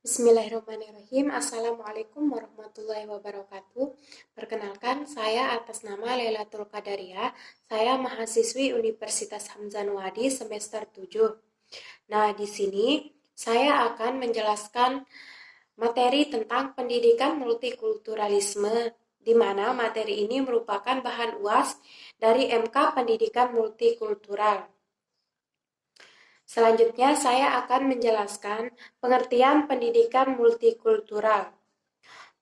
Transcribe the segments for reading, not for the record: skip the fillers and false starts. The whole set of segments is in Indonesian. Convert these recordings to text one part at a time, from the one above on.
Bismillahirrahmanirrahim. Assalamualaikum warahmatullahi wabarakatuh. Perkenalkan, saya atas nama Lailatul Qadariyah. Saya mahasiswi Universitas Hamzah semester 7. Nah, di sini saya akan menjelaskan materi tentang pendidikan multikulturalisme, di mana materi ini merupakan bahan UAS dari MK Pendidikan Multikultural. Selanjutnya, saya akan menjelaskan pengertian pendidikan multikultural.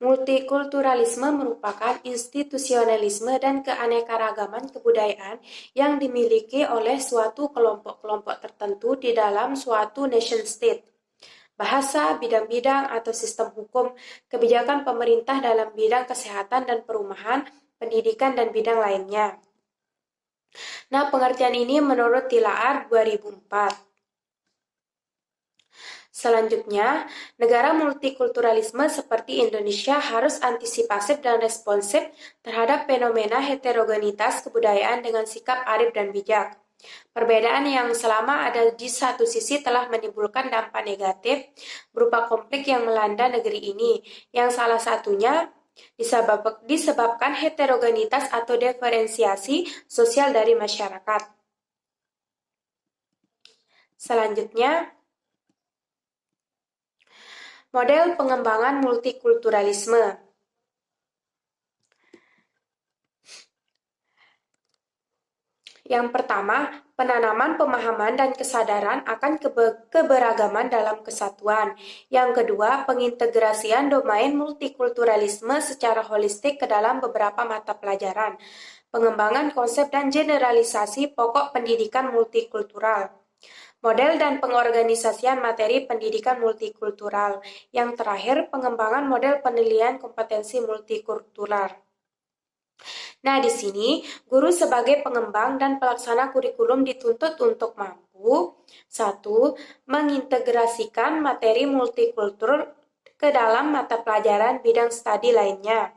Multikulturalisme merupakan institusionalisme dan keanekaragaman kebudayaan yang dimiliki oleh suatu kelompok-kelompok tertentu di dalam suatu nation state. Bahasa, bidang-bidang atau sistem hukum, kebijakan pemerintah dalam bidang kesehatan dan perumahan, pendidikan, dan bidang lainnya. Nah, pengertian ini menurut Tilaar 2004. Selanjutnya, negara multikulturalisme seperti Indonesia harus antisipasif dan responsif terhadap fenomena heterogenitas kebudayaan dengan sikap arif dan bijak. Perbedaan yang selama ada di satu sisi telah menimbulkan dampak negatif berupa konflik yang melanda negeri ini, yang salah satunya disebabkan heterogenitas atau diferensiasi sosial dari masyarakat. Selanjutnya, model pengembangan multikulturalisme. Yang pertama, penanaman pemahaman dan kesadaran akan keberagaman dalam kesatuan. Yang kedua, pengintegrasian domain multikulturalisme secara holistik ke dalam beberapa mata pelajaran. Pengembangan konsep dan generalisasi pokok pendidikan multikultural. Model dan pengorganisasian materi pendidikan multikultural. Yang terakhir, pengembangan model penilaian kompetensi multikultural. Nah, di sini guru sebagai pengembang dan pelaksana kurikulum dituntut untuk mampu 1. Mengintegrasikan materi multikultur ke dalam mata pelajaran bidang studi lainnya.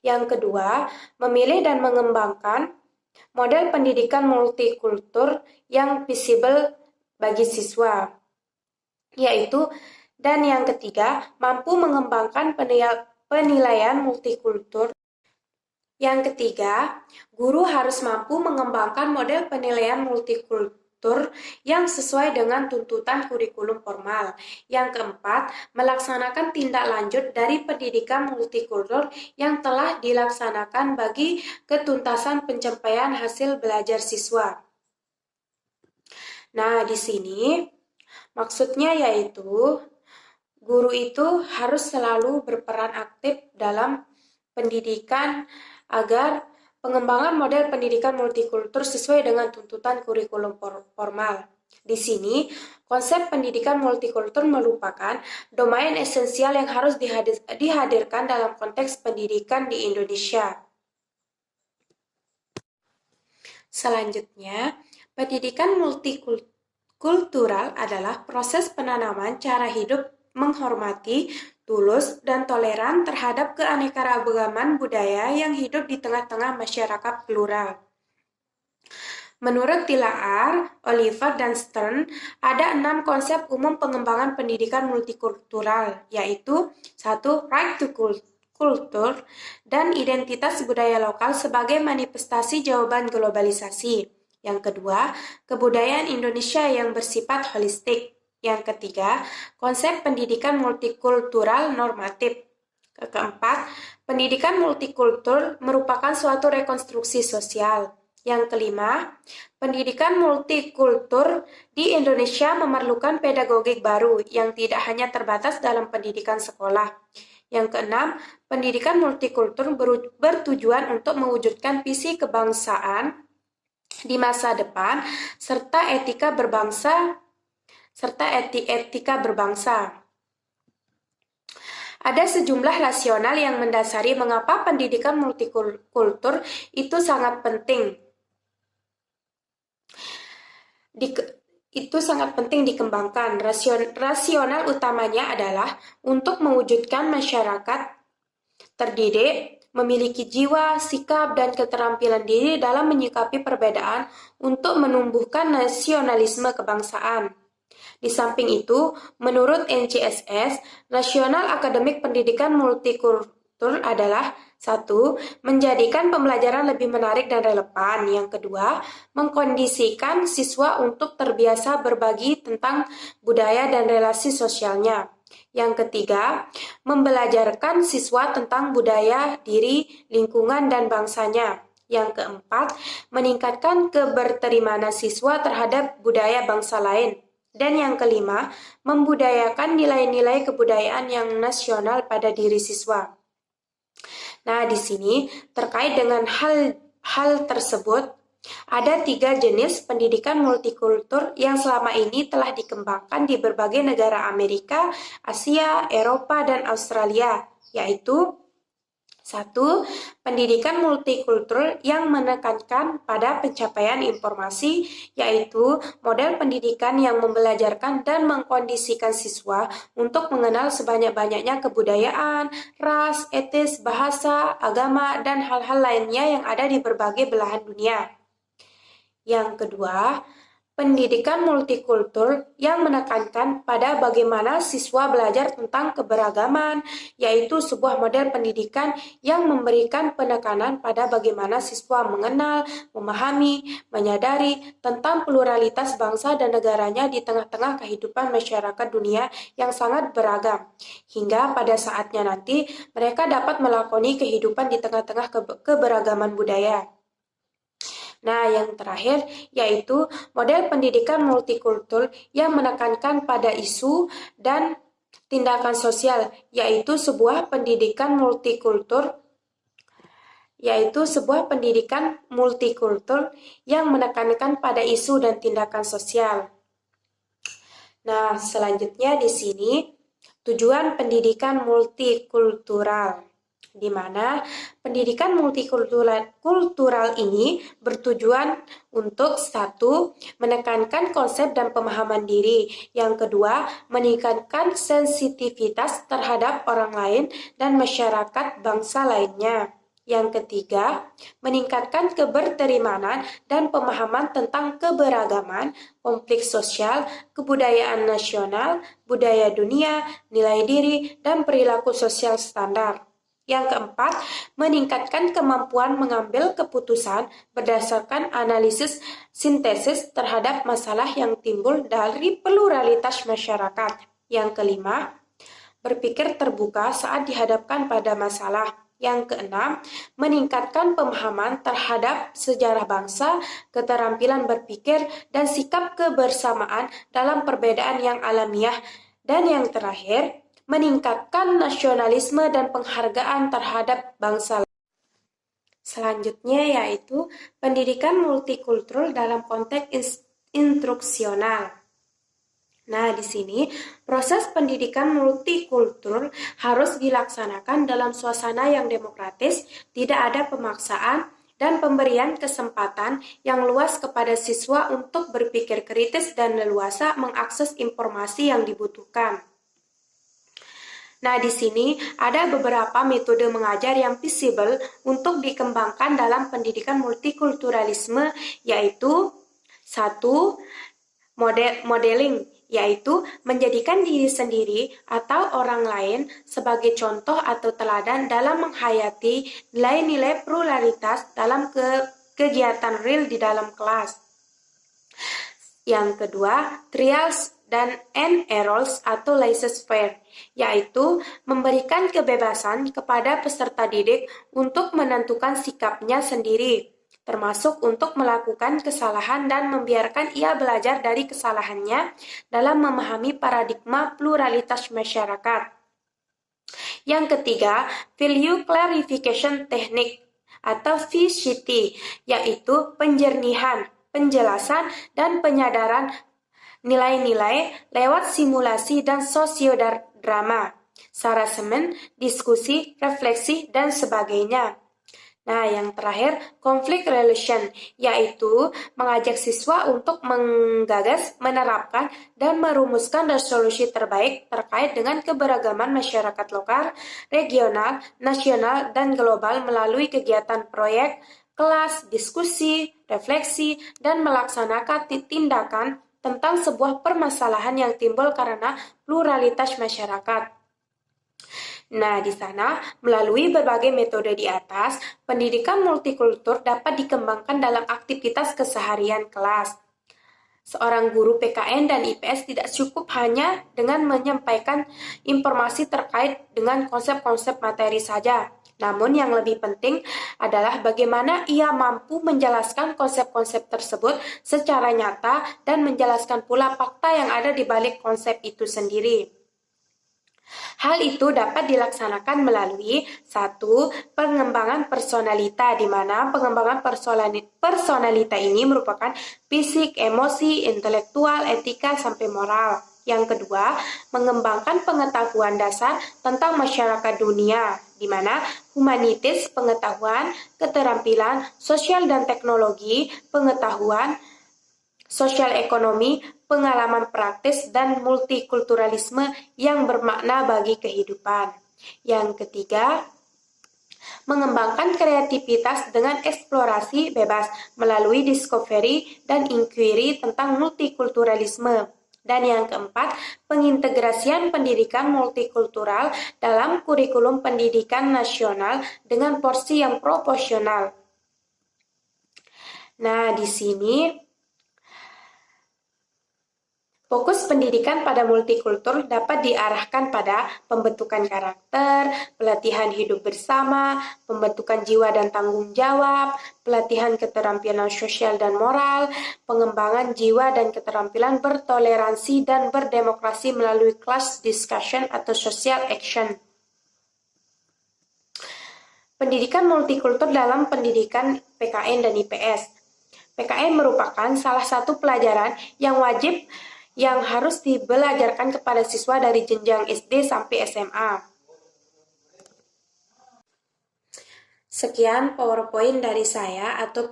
Yang kedua, memilih dan mengembangkan model pendidikan multikultur yang visible bagi siswa, yaitu, dan yang ketiga, mampu mengembangkan penilaian multikultur. Yang ketiga, guru harus mampu mengembangkan model penilaian multikultur yang sesuai dengan tuntutan kurikulum formal. Yang keempat, melaksanakan tindak lanjut dari pendidikan multikultur yang telah dilaksanakan bagi ketuntasan pencapaian hasil belajar siswa. Nah, di sini maksudnya yaitu guru itu harus selalu berperan aktif dalam pendidikan agar pengembangan model pendidikan multikultur sesuai dengan tuntutan kurikulum formal. Di sini, konsep pendidikan multikultur merupakan domain esensial yang harus dihadirkan dalam konteks pendidikan di Indonesia. Selanjutnya, pendidikan multikultural adalah proses penanaman cara hidup menghormati, tulus, dan toleran terhadap keanekaragaman budaya yang hidup di tengah-tengah masyarakat plural. Menurut Tilaar, Oliver, dan Stern, ada 6 konsep umum pengembangan pendidikan multikultural, yaitu 1. Right to kultur dan identitas budaya lokal sebagai manifestasi jawaban globalisasi. Yang kedua, kebudayaan Indonesia yang bersifat holistik. Yang ketiga, konsep pendidikan multikultural normatif. Keempat, pendidikan multikultur merupakan suatu rekonstruksi sosial. Yang kelima, pendidikan multikultur di Indonesia memerlukan pedagogik baru yang tidak hanya terbatas dalam pendidikan sekolah. Yang keenam, pendidikan multikultur bertujuan untuk mewujudkan visi kebangsaan di masa depan serta etika berbangsa. Ada sejumlah rasional yang mendasari mengapa pendidikan multikultur itu sangat penting. Dikembangkan. Rasional utamanya adalah untuk mewujudkan masyarakat terdidik, memiliki jiwa, sikap, dan keterampilan diri dalam menyikapi perbedaan untuk menumbuhkan nasionalisme kebangsaan. Di samping itu, menurut NCSS, National Academic Pendidikan Multikultur adalah satu, menjadikan pembelajaran lebih menarik dan relevan. Yang kedua, mengkondisikan siswa untuk terbiasa berbagi tentang budaya dan relasi sosialnya. Yang ketiga, membelajarkan siswa tentang budaya, diri, lingkungan, dan bangsanya. Yang keempat, meningkatkan keberterimaan siswa terhadap budaya bangsa lain. Dan yang kelima, membudayakan nilai-nilai kebudayaan yang nasional pada diri siswa. Nah, di sini terkait dengan hal tersebut, ada 3 jenis pendidikan multikultur yang selama ini telah dikembangkan di berbagai negara Amerika, Asia, Eropa, dan Australia, yaitu 1. Pendidikan multikultur yang menekankan pada pencapaian informasi, yaitu model pendidikan yang membelajarkan dan mengkondisikan siswa untuk mengenal sebanyak-banyaknya kebudayaan, ras, etis, bahasa, agama, dan hal-hal lainnya yang ada di berbagai belahan dunia. Yang kedua, pendidikan multikultur yang menekankan pada bagaimana siswa belajar tentang keberagaman, yaitu sebuah model pendidikan yang memberikan penekanan pada bagaimana siswa mengenal, memahami, menyadari tentang pluralitas bangsa dan negaranya di tengah-tengah kehidupan masyarakat dunia yang sangat beragam, hingga pada saatnya nanti mereka dapat melakoni kehidupan di tengah-tengah keberagaman budaya. Nah, yang terakhir yaitu model pendidikan multikultur yang menekankan pada isu dan tindakan sosial, yaitu sebuah pendidikan multikultur yang menekankan pada isu dan tindakan sosial. Nah, selanjutnya di sini tujuan pendidikan multikultural, di mana pendidikan multikultural ini bertujuan untuk 1. Menekankan konsep dan pemahaman diri. Yang kedua, meningkatkan sensitivitas terhadap orang lain dan masyarakat bangsa lainnya. Yang ketiga, meningkatkan keberterimaan dan pemahaman tentang keberagaman, konflik sosial, kebudayaan nasional, budaya dunia, nilai diri, dan perilaku sosial standar. Yang keempat, meningkatkan kemampuan mengambil keputusan berdasarkan analisis sintesis terhadap masalah yang timbul dari pluralitas masyarakat. Yang kelima, berpikir terbuka saat dihadapkan pada masalah. Yang keenam, meningkatkan pemahaman terhadap sejarah bangsa, keterampilan berpikir, dan sikap kebersamaan dalam perbedaan yang alamiah. Dan yang terakhir, meningkatkan nasionalisme dan penghargaan terhadap bangsa. Selanjutnya yaitu pendidikan multikultural dalam konteks instruksional. Nah, di sini proses pendidikan multikultural harus dilaksanakan dalam suasana yang demokratis, tidak ada pemaksaan, dan pemberian kesempatan yang luas kepada siswa untuk berpikir kritis dan leluasa mengakses informasi yang dibutuhkan. Nah, di sini ada beberapa metode mengajar yang visible untuk dikembangkan dalam pendidikan multikulturalisme, yaitu 1. Modeling, yaitu menjadikan diri sendiri atau orang lain sebagai contoh atau teladan dalam menghayati nilai-nilai pluralitas dalam kegiatan real di dalam kelas. Yang kedua, trials dan errors atau laissez-faire, yaitu memberikan kebebasan kepada peserta didik untuk menentukan sikapnya sendiri, termasuk untuk melakukan kesalahan dan membiarkan ia belajar dari kesalahannya dalam memahami paradigma pluralitas masyarakat. Yang ketiga, value clarification technique atau VCT, yaitu penjernihan, penjelasan, dan penyadaran nilai-nilai lewat simulasi dan sosiodrama, sarasemen, diskusi, refleksi, dan sebagainya. Nah, yang terakhir, conflict resolution, yaitu mengajak siswa untuk menggagas, menerapkan, dan merumuskan resolusi terbaik terkait dengan keberagaman masyarakat lokal, regional, nasional, dan global melalui kegiatan proyek, kelas, diskusi, refleksi, dan melaksanakan tindakan tentang sebuah permasalahan yang timbul karena pluralitas masyarakat. Nah, di sana, melalui berbagai metode di atas, pendidikan multikultur dapat dikembangkan dalam aktivitas keseharian kelas. Seorang guru PKN dan IPS tidak cukup hanya dengan menyampaikan informasi terkait dengan konsep-konsep materi saja. Namun yang lebih penting adalah bagaimana ia mampu menjelaskan konsep-konsep tersebut secara nyata dan menjelaskan pula fakta yang ada di balik konsep itu sendiri. Hal itu dapat dilaksanakan melalui satu, pengembangan personalita, di mana pengembangan personalita ini merupakan fisik, emosi, intelektual, etika, sampai moral. Yang kedua, mengembangkan pengetahuan dasar tentang masyarakat dunia, di mana humanitis, pengetahuan, keterampilan, sosial dan teknologi, pengetahuan, sosial ekonomi, pengalaman praktis, dan multikulturalisme yang bermakna bagi kehidupan. Yang ketiga, mengembangkan kreativitas dengan eksplorasi bebas melalui discovery dan inquiry tentang multikulturalisme. Dan yang keempat, pengintegrasian pendidikan multikultural dalam kurikulum pendidikan nasional dengan porsi yang proporsional. Nah, di sini fokus pendidikan pada multikultur dapat diarahkan pada pembentukan karakter, pelatihan hidup bersama, pembentukan jiwa dan tanggung jawab, pelatihan keterampilan sosial dan moral, pengembangan jiwa dan keterampilan bertoleransi dan berdemokrasi melalui class discussion atau social action. Pendidikan multikultur dalam pendidikan PKN dan IPS. PKN merupakan salah satu pelajaran yang wajib yang harus dibelajarkan kepada siswa dari jenjang SD sampai SMA. Sekian PowerPoint dari saya atau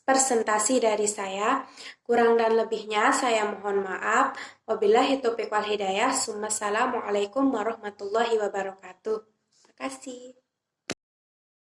presentasi dari saya. Kurang dan lebihnya saya mohon maaf. Wabillahi taufiq wal hidayah. Assalamualaikum warahmatullahi wabarakatuh. Terima kasih.